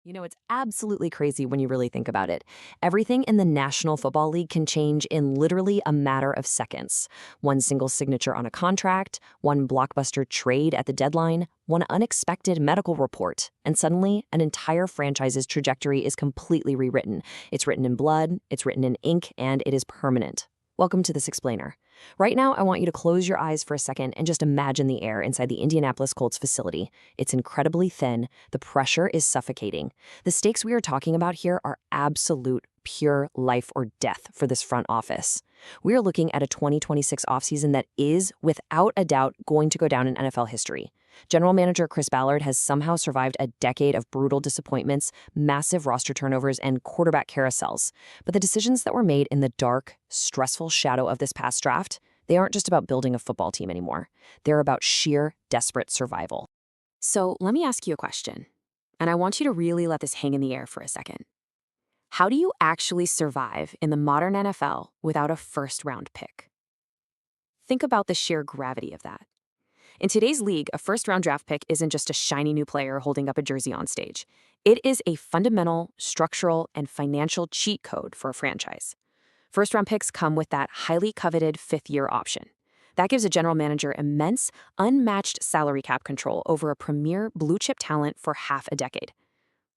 It's absolutely crazy when you really think about it. Everything in the National Football League can change in literally a matter of seconds. One single signature on a contract, one blockbuster trade at the deadline, one unexpected medical report, and suddenly an entire franchise's trajectory is completely rewritten. It's written in blood, it's written in ink, and it is permanent. Welcome to this explainer. Right now, I want you to close your eyes for a second and just imagine the air inside the Indianapolis Colts facility. It's incredibly thin. The pressure is suffocating. The stakes we are talking about here are absolute, pure life or death for this front office. We are looking at a 2026 offseason that is, without a doubt, going to go down in NFL history. General Manager Chris Ballard has somehow survived a decade of brutal disappointments, massive roster turnovers, and quarterback carousels. But the decisions that were made in the dark, stressful shadow of this past draft, they aren't just about building a football team anymore. They're about sheer, desperate survival. So let me ask you a question, and I want you to really let this hang in the air for a second. How do you actually survive in the modern NFL without a first-round pick? Think about the sheer gravity of that. In today's league, a first-round draft pick isn't just a shiny new player holding up a jersey on stage. It is a fundamental, structural, and financial cheat code for a franchise. First-round picks come with that highly coveted fifth-year option. That gives a general manager immense, unmatched salary cap control over a premier blue-chip talent for half a decade.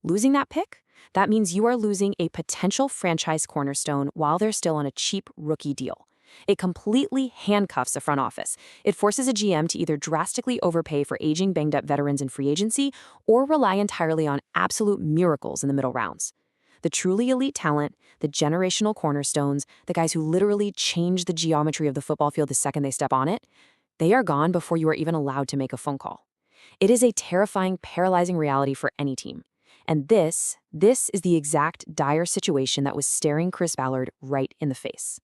Losing that pick? That means you are losing a potential franchise cornerstone while they're still on a cheap rookie deal. It completely handcuffs a front office. It forces a GM to either drastically overpay for aging, banged-up veterans in free agency or rely entirely on absolute miracles in the middle rounds. The truly elite talent, the generational cornerstones, the guys who literally change the geometry of the football field the second they step on it, they are gone before you are even allowed to make a phone call. It is a terrifying, paralyzing reality for any team. And this is the exact dire situation that was staring Chris Ballard right in the face.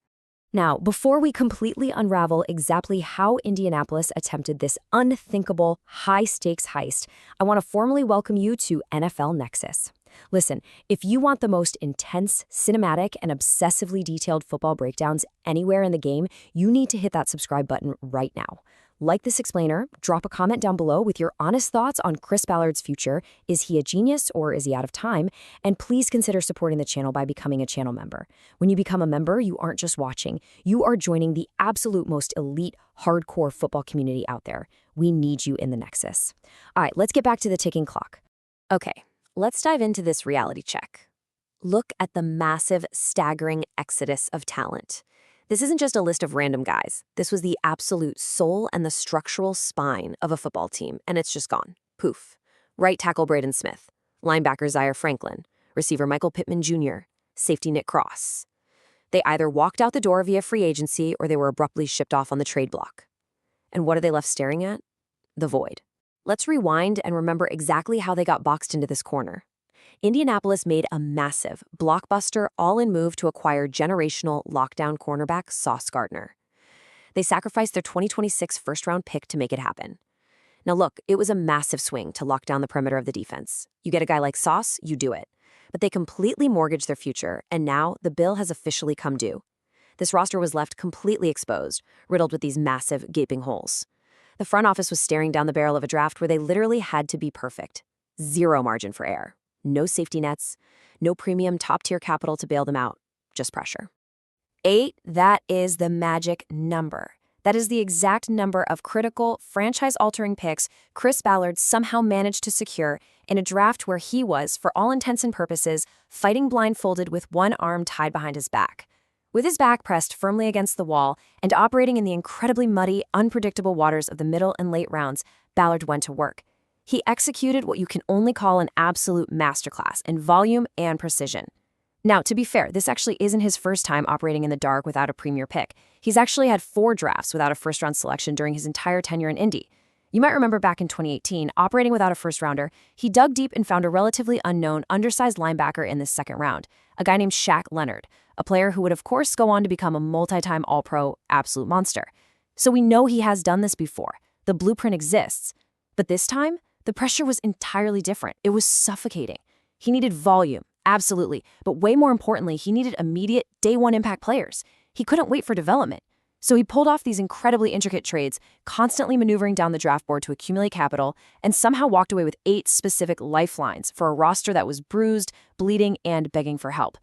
Now, before we completely unravel exactly how Indianapolis attempted this unthinkable, high-stakes heist, I want to formally welcome you to NFL Nexus. Listen, if you want the most intense, cinematic, and obsessively detailed football breakdowns anywhere in the game, you need to hit that subscribe button right now. Like this explainer, drop a comment down below with your honest thoughts on Chris Ballard's future. Is he a genius or is he out of time? And please consider supporting the channel by becoming a channel member. When you become a member, you aren't just watching. You are joining the absolute most elite, hardcore football community out there. We need you in the Nexus. All right, let's get back to the ticking clock. Okay, let's dive into this reality check. Look at the massive, staggering exodus of talent. This isn't just a list of random guys. This was the absolute soul and the structural spine of a football team, and it's just gone. Poof. Right tackle Braden Smith, linebacker Zaire Franklin, receiver Michael Pittman Jr., safety Nick Cross. They either walked out the door via free agency or they were abruptly shipped off on the trade block. And what are they left staring at? The void. Let's rewind and remember exactly how they got boxed into this corner. Indianapolis made a massive, blockbuster, all-in move to acquire generational lockdown cornerback Sauce Gardner. They sacrificed their 2026 first-round pick to make it happen. Now look, it was a massive swing to lock down the perimeter of the defense. You get a guy like Sauce, you do it. But they completely mortgaged their future, and now the bill has officially come due. This roster was left completely exposed, riddled with these massive, gaping holes. The front office was staring down the barrel of a draft where they literally had to be perfect. Zero margin for error. No safety nets, no premium top-tier capital to bail them out, just pressure. 8, that is the magic number. That is the exact number of critical, franchise-altering picks Chris Ballard somehow managed to secure in a draft where he was, for all intents and purposes, fighting blindfolded with one arm tied behind his back. With his back pressed firmly against the wall and operating in the incredibly muddy, unpredictable waters of the middle and late rounds, Ballard went to work. He executed what you can only call an absolute masterclass in volume and precision. Now, to be fair, this actually isn't his first time operating in the dark without a premier pick. He's actually had 4 drafts without a first-round selection during his entire tenure in Indy. You might remember back in 2018, operating without a first-rounder, he dug deep and found a relatively unknown, undersized linebacker in the second round, a guy named Shaq Leonard, a player who would of course go on to become a multi-time All-Pro absolute monster. So we know he has done this before. The blueprint exists. But this time, the pressure was entirely different. It was suffocating. He needed volume, absolutely. But way more importantly, he needed immediate day-one impact players. He couldn't wait for development. So he pulled off these incredibly intricate trades, constantly maneuvering down the draft board to accumulate capital, and somehow walked away with 8 specific lifelines for a roster that was bruised, bleeding, and begging for help.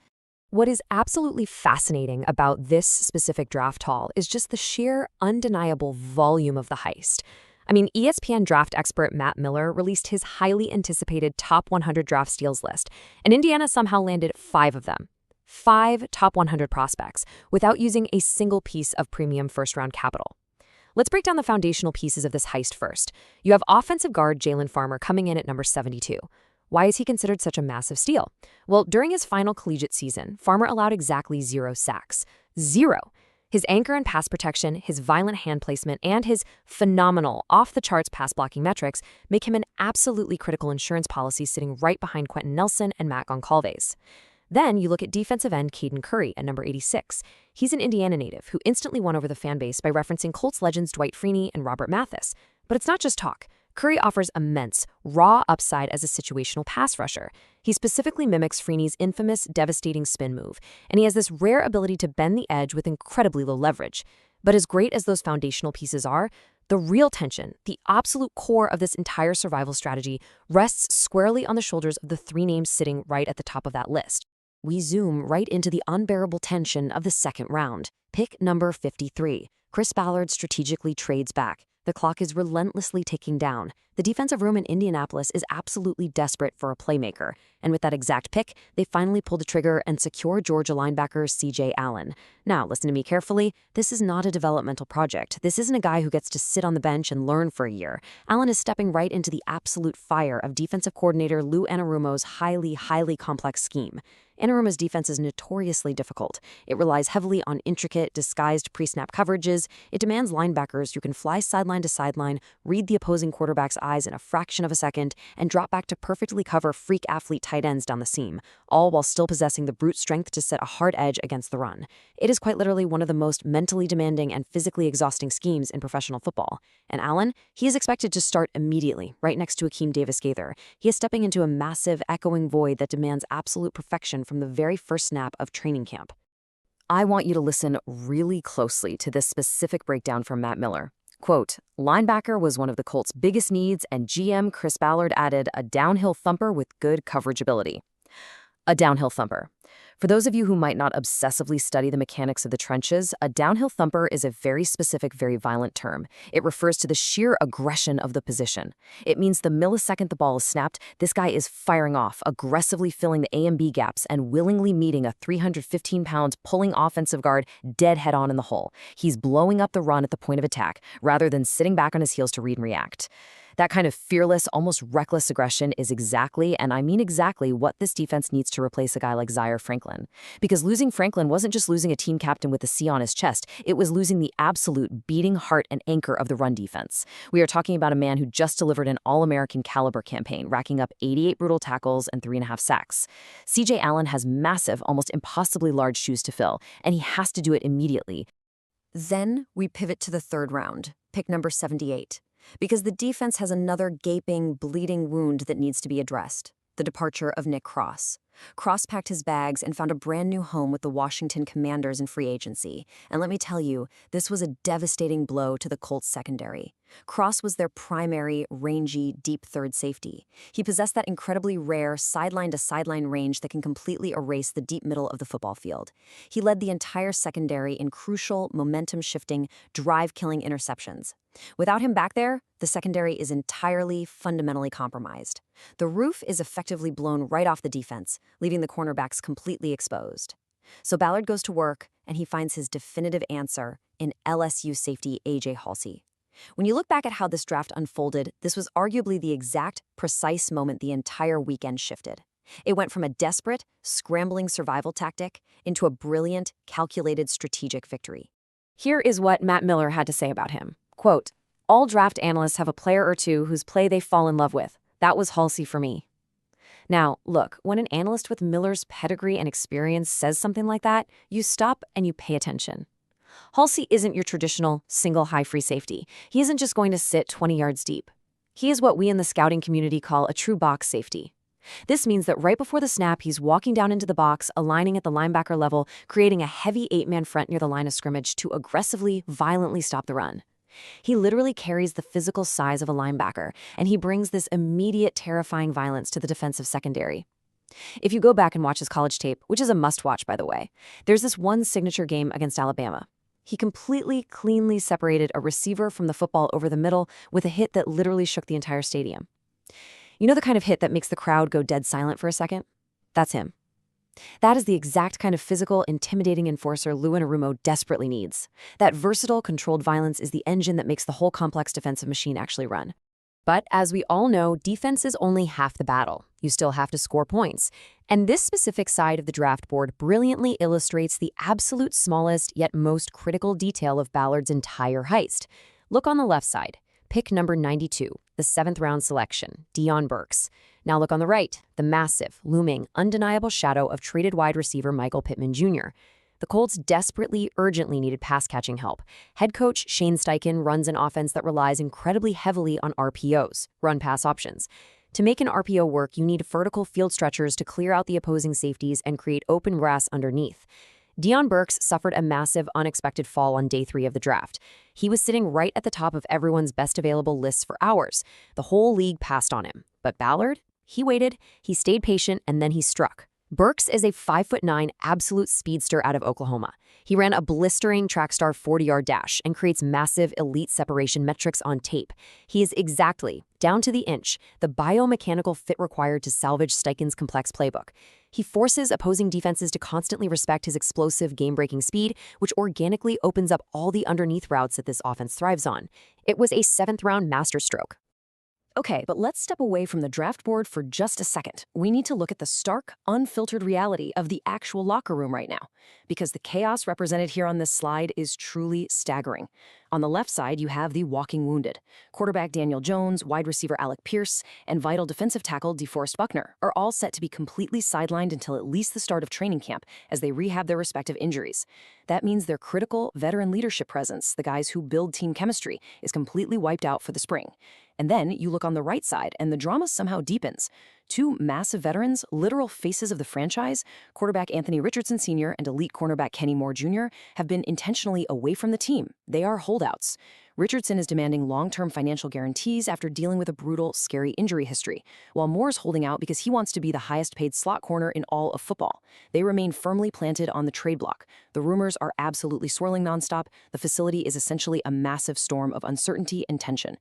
What is absolutely fascinating about this specific draft haul is just the sheer, undeniable volume of the heist. I mean, ESPN draft expert Matt Miller released his highly anticipated top 100 draft steals list, and Indiana somehow landed 5 of them. 5 top 100 prospects, without using a single piece of premium first-round capital. Let's break down the foundational pieces of this heist first. You have offensive guard Jalen Farmer coming in at number 72. Why is he considered such a massive steal? Well, during his final collegiate season, Farmer allowed exactly 0 sacks. 0. His anchor and pass protection, his violent hand placement, and his phenomenal, off-the-charts pass-blocking metrics make him an absolutely critical insurance policy sitting right behind Quentin Nelson and Matt Goncalves. Then you look at defensive end Caden Curry at number 86. He's an Indiana native who instantly won over the fan base by referencing Colts legends Dwight Freeney and Robert Mathis. But it's not just talk. Curry offers immense, raw upside as a situational pass rusher. He specifically mimics Freeney's infamous, devastating spin move, and he has this rare ability to bend the edge with incredibly low leverage. But as great as those foundational pieces are, the real tension, the absolute core of this entire survival strategy, rests squarely on the shoulders of the 3 names sitting right at the top of that list. We zoom right into the unbearable tension of the second round. Pick number 53. Chris Ballard strategically trades back. The clock is relentlessly ticking down. The defensive room in Indianapolis is absolutely desperate for a playmaker. And with that exact pick, they finally pull the trigger and secure Georgia linebacker C.J. Allen. Now, listen to me carefully. This is not a developmental project. This isn't a guy who gets to sit on the bench and learn for a year. Allen is stepping right into the absolute fire of defensive coordinator Lou Anarumo's highly complex scheme. Anarumo's defense is notoriously difficult. It relies heavily on intricate, disguised pre-snap coverages. It demands linebackers who can fly sideline to sideline, read the opposing quarterback's eyes in a fraction of a second, and drop back to perfectly cover freak athlete tight ends down the seam, all while still possessing the brute strength to set a hard edge against the run. It is quite literally one of the most mentally demanding and physically exhausting schemes in professional football. And Allen, he is expected to start immediately, right next to Akeem Davis-Gaither. He is stepping into a massive, echoing void that demands absolute perfection from the very first snap of training camp. I want you to listen really closely to this specific breakdown from Matt Miller. Quote, linebacker was one of the Colts' biggest needs, and GM Chris Ballard added a downhill thumper with good coverage ability. A downhill thumper. For those of you who might not obsessively study the mechanics of the trenches, a downhill thumper is a very specific, very violent term. It refers to the sheer aggression of the position. It means the millisecond the ball is snapped, this guy is firing off, aggressively filling the A and B gaps and willingly meeting a 315-pound pulling offensive guard dead head-on in the hole. He's blowing up the run at the point of attack, rather than sitting back on his heels to read and react. That kind of fearless, almost reckless aggression is exactly, and I mean exactly, what this defense needs to replace a guy like Zaire Franklin. Because losing Franklin wasn't just losing a team captain with a C on his chest, it was losing the absolute beating heart and anchor of the run defense. We are talking about a man who just delivered an All-American caliber campaign, racking up 88 brutal tackles and 3.5 sacks. C.J. Allen has massive, almost impossibly large shoes to fill, and he has to do it immediately. Then we pivot to the third round, pick number 78. Because the defense has another gaping, bleeding wound that needs to be addressed: the departure of Nick Cross. Cross packed his bags and found a brand new home with the Washington Commanders in free agency. And let me tell you, this was a devastating blow to the Colts secondary. Cross was their primary, rangy, deep third safety. He possessed that incredibly rare sideline-to-sideline range that can completely erase the deep middle of the football field. He led the entire secondary in crucial, momentum-shifting, drive-killing interceptions. Without him back there, the secondary is entirely, fundamentally compromised. The roof is effectively blown right off the defense, leaving the cornerbacks completely exposed. So Ballard goes to work, and he finds his definitive answer in LSU safety A.J. Halsey. When you look back at how this draft unfolded, this was arguably the exact, precise moment the entire weekend shifted. It went from a desperate, scrambling survival tactic into a brilliant, calculated strategic victory. Here is what Matt Miller had to say about him. Quote, all draft analysts have a player or two whose play they fall in love with. That was Halsey for me. Now, look, when an analyst with Miller's pedigree and experience says something like that, you stop and you pay attention. Halsey isn't your traditional single high free safety. He isn't just going to sit 20 yards deep. He is what we in the scouting community call a true box safety. This means that right before the snap, he's walking down into the box, aligning at the linebacker level, creating a heavy 8-man front near the line of scrimmage to aggressively, violently stop the run. He literally carries the physical size of a linebacker, and he brings this immediate, terrifying violence to the defensive secondary. If you go back and watch his college tape, which is a must-watch, by the way, there's this one signature game against Alabama. He completely, cleanly separated a receiver from the football over the middle with a hit that literally shook the entire stadium. You know the kind of hit that makes the crowd go dead silent for a second? That's him. That is the exact kind of physical, intimidating enforcer Lou Anarumo desperately needs. That versatile, controlled violence is the engine that makes the whole complex defensive machine actually run. But as we all know, defense is only half the battle. You still have to score points. And this specific side of the draft board brilliantly illustrates the absolute smallest yet most critical detail of Ballard's entire heist. Look on the left side. Pick number 92, the 7th-round selection, Deion Burks. Now look on the right, the massive, looming, undeniable shadow of traded wide receiver Michael Pittman Jr. The Colts desperately, urgently needed pass-catching help. Head coach Shane Steichen runs an offense that relies incredibly heavily on RPOs, run-pass options. To make an RPO work, you need vertical field stretchers to clear out the opposing safeties and create open grass underneath. Deion Burks suffered a massive, unexpected fall on day 3 of the draft. He was sitting right at the top of everyone's best available lists for hours. The whole league passed on him. But Ballard? He waited, he stayed patient, and then he struck. Burks is a 5'9" absolute speedster out of Oklahoma. He ran a blistering track star 40-yard dash and creates massive elite separation metrics on tape. He is exactly, down to the inch, the biomechanical fit required to salvage Steichen's complex playbook. He forces opposing defenses to constantly respect his explosive, game-breaking speed, which organically opens up all the underneath routes that this offense thrives on. It was a 7th-round masterstroke. Okay, but let's step away from the draft board for just a second. We need to look at the stark, unfiltered reality of the actual locker room right now, because the chaos represented here on this slide is truly staggering. On the left side, you have the walking wounded. Quarterback Daniel Jones, wide receiver Alec Pierce, and vital defensive tackle DeForest Buckner are all set to be completely sidelined until at least the start of training camp as they rehab their respective injuries. That means their critical veteran leadership presence, the guys who build team chemistry, is completely wiped out for the spring. And then you look on the right side, and the drama somehow deepens. 2 massive veterans, literal faces of the franchise, quarterback Anthony Richardson Sr. and elite cornerback Kenny Moore Jr., have been intentionally away from the team. They are holdouts. Richardson is demanding long-term financial guarantees after dealing with a brutal, scary injury history, while Moore's holding out because he wants to be the highest-paid slot corner in all of football. They remain firmly planted on the trade block. The rumors are absolutely swirling nonstop. The facility is essentially a massive storm of uncertainty and tension.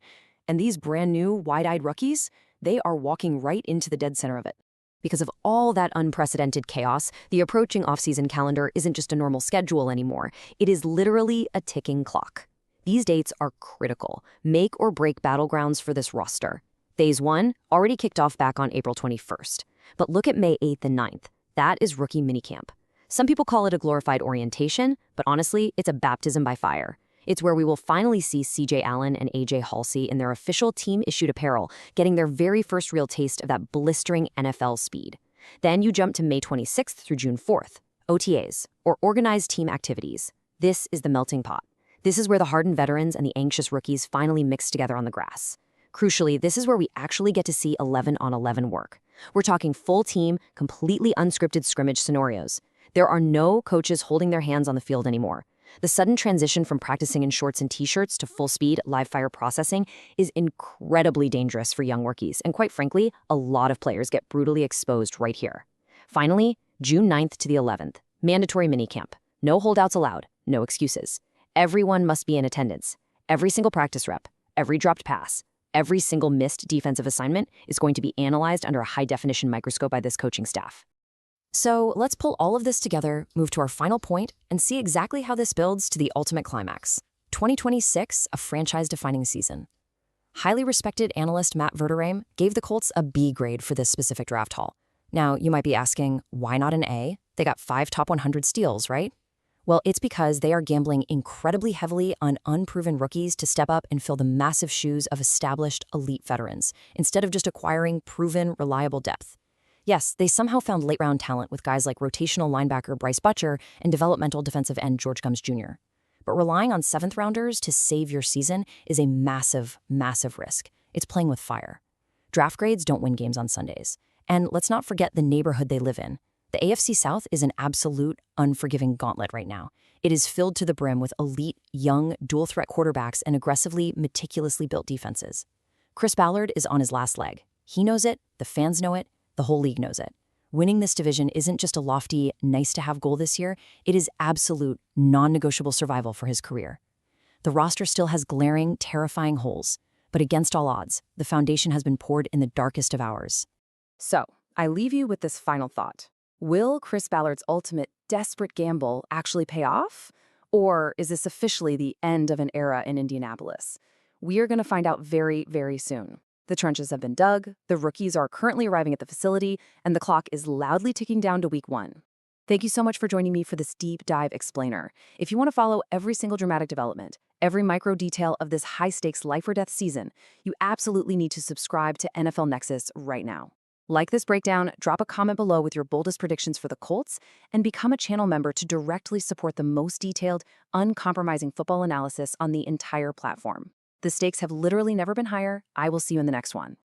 And these brand-new, wide-eyed rookies, they are walking right into the dead center of it. Because of all that unprecedented chaos, the approaching offseason calendar isn't just a normal schedule anymore. It is literally a ticking clock. These dates are critical, make or break battlegrounds for this roster. Phase 1 already kicked off back on April 21st. But look at May 8th and 9th. That is rookie minicamp. Some people call it a glorified orientation, but honestly, it's a baptism by fire. It's where we will finally see C.J. Allen and A.J. Halsey in their official team-issued apparel, getting their very first real taste of that blistering NFL speed. Then you jump to May 26th through June 4th, OTAs, or organized team activities. This is the melting pot. This is where the hardened veterans and the anxious rookies finally mix together on the grass. Crucially, this is where we actually get to see 11-on-11 work. We're talking full team, completely unscripted scrimmage scenarios. There are no coaches holding their hands on the field anymore. The sudden transition from practicing in shorts and t-shirts to full-speed, live-fire processing is incredibly dangerous for young rookies, and quite frankly, a lot of players get brutally exposed right here. Finally, June 9th to the 11th, mandatory minicamp. No holdouts allowed, no excuses. Everyone must be in attendance. Every single practice rep, every dropped pass, every single missed defensive assignment is going to be analyzed under a high-definition microscope by this coaching staff. So let's pull all of this together, move to our final point, and see exactly how this builds to the ultimate climax. 2026, a franchise-defining season. Highly respected analyst Matt Verderame gave the Colts a B grade for this specific draft haul. Now, you might be asking, why not an A? They got 5 top 100 steals, right? Well, it's because they are gambling incredibly heavily on unproven rookies to step up and fill the massive shoes of established elite veterans, instead of just acquiring proven, reliable depth. Yes, they somehow found late-round talent with guys like rotational linebacker Bryce Butcher and developmental defensive end George Gumbs Jr. But relying on 7th-rounders to save your season is a massive, massive risk. It's playing with fire. Draft grades don't win games on Sundays. And let's not forget the neighborhood they live in. The AFC South is an absolute, unforgiving gauntlet right now. It is filled to the brim with elite, young, dual-threat quarterbacks and aggressively, meticulously built defenses. Chris Ballard is on his last leg. He knows it, the fans know it, the whole league knows it. Winning this division isn't just a lofty, nice-to-have goal this year, it is absolute, non-negotiable survival for his career. The roster still has glaring, terrifying holes, but against all odds, the foundation has been poured in the darkest of hours. So, I leave you with this final thought. Will Chris Ballard's ultimate desperate gamble actually pay off? Or is this officially the end of an era in Indianapolis? We are going to find out very, very soon. The trenches have been dug, the rookies are currently arriving at the facility, and the clock is loudly ticking down to week 1. Thank you so much for joining me for this deep dive explainer. If you want to follow every single dramatic development, every micro detail of this high-stakes life-or-death season, you absolutely need to subscribe to NFL Nexus right now. Like this breakdown, drop a comment below with your boldest predictions for the Colts, and become a channel member to directly support the most detailed, uncompromising football analysis on the entire platform. The stakes have literally never been higher. I will see you in the next one.